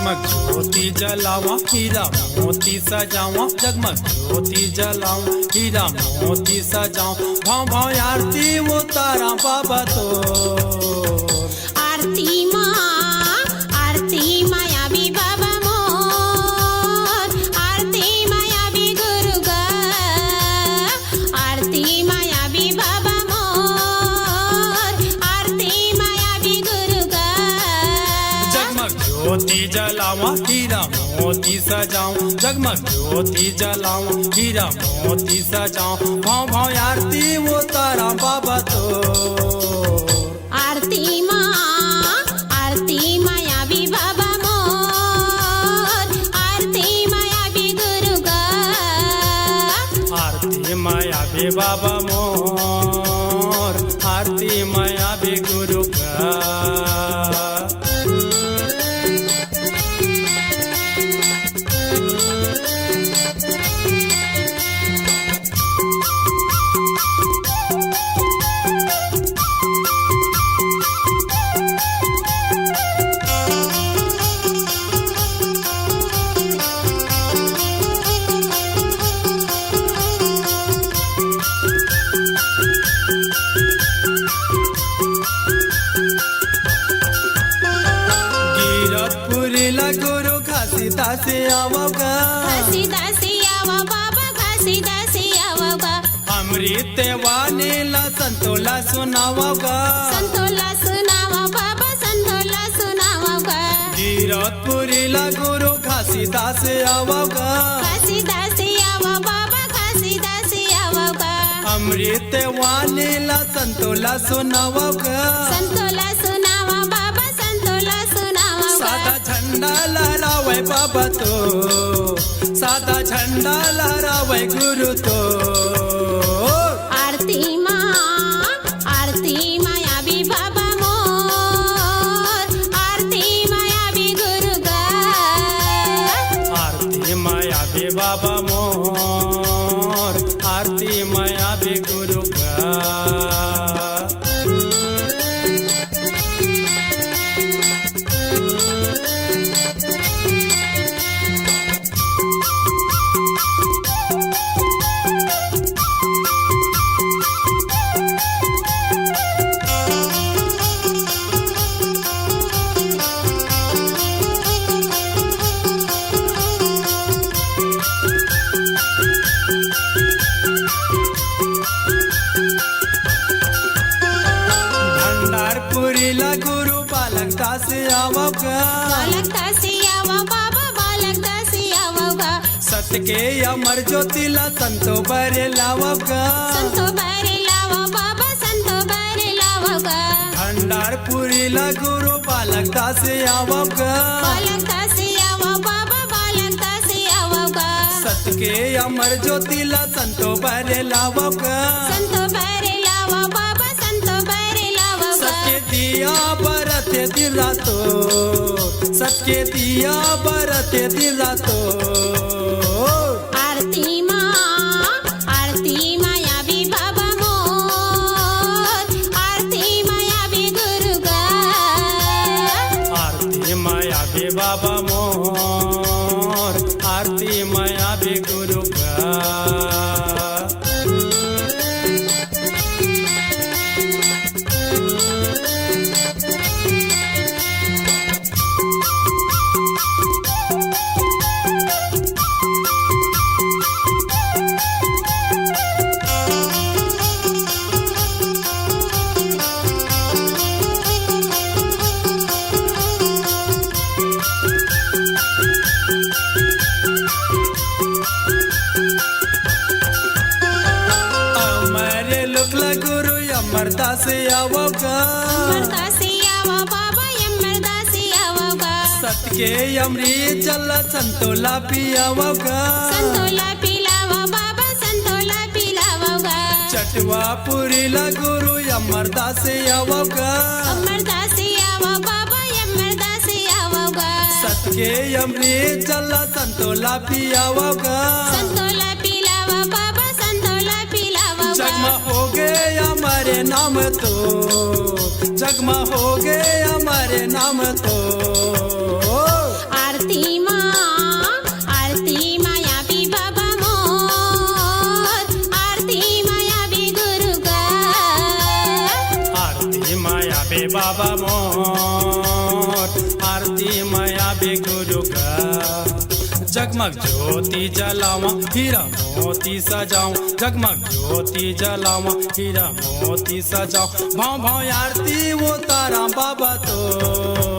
जगमग ज्योति जलावा हीरा मोती सजावा जगमग ज्योति जलावा हीरा मोती सजावा भाव भाव आरती उतारा बाबा तो आरती मायावी बाबा मोर आरती मायावी गुरु गा आरती मायावी बाबा मोर आरती मायावी गुरु गा जगमग ज्योति जलावा हीरा मोती सजाऊं जगमग ज्योति जलाऊं हीरा मोती सजाऊं भाव भाव आरती उतारा बाबा तो आरती मायावी बाबा मोर आरती मायावी गुरु गा आरती मायावी बाबा मोर आरती मायावी गुरु का गुरु घासीदासी आवगा घासीदासी आवा बाबा घासीदासी आवगा अमृत वाणीला संतोला सुनावगा संतोला सुनावा बाबा संतोला सुनावगा गिरतपुरीला गुरु घासीदासी आवगा घासीदासी आवा बाबा घासीदासी आवगा अमृत वाणीला संतोला सुनावगा संतोला सुनावा बाबा संतोला सुनावगा साधा झंडा लहरावे बाबा तो साधा झंडा लहरावे गुरु तो आरती मायावी बाबा मोर आरती मायावी गुरु गा आरती मायावी बाबा मोर आरती मायावी गुरु का पुरीला गुरु बालक दास आवगा बालक दासी आवा बाबा बालक दासी आवगा सत्य के अमर ज्योतिला संतो बरे लावगा संतो बारे लावा बाबा संतो बारे लावगा भंडार पुरीला गुरु बालक दास आवगा बालक दासी आवा बाबा बालक दासी आवगा सत्य के अमर ज्योतिला संतो बरे लावगा संतो बारे लावा बाबा संतो बारे लावगा सत्य दिया बरते दिन रातो सत्य दिया बरते दिन रातो आरती मायावी बाबा मोर आरती मायावी गुरु गा आरती मायावी बाबा मोर आरती मायावी गुरु का गुरु अमरदास आवगा अमरदासी आवा बाबा अमरदासी आवगा सत्य के अमृत जल संतोला पियावगा संतोला पिलावा बाबा संतोला पिलावगा चटवा पुरीला गुरु अमरदास आवगा अमरदासी आवा बाबा अमरदासी आवगा सत्य के अमृत जल संतोला पियावगा संतोला पिलावा बाबा संतोला पिलावगा जगमा हो गए हमारे नाम तो जगमा हो गए हमारे नाम तो पे गुरु का। जगमग ज्योति जलावा हीरा मोती सजाऊं, जगमग ज्योति जलावा हीरा मोती सजाऊं। भाव भाव आरती वो तारा बाबा तो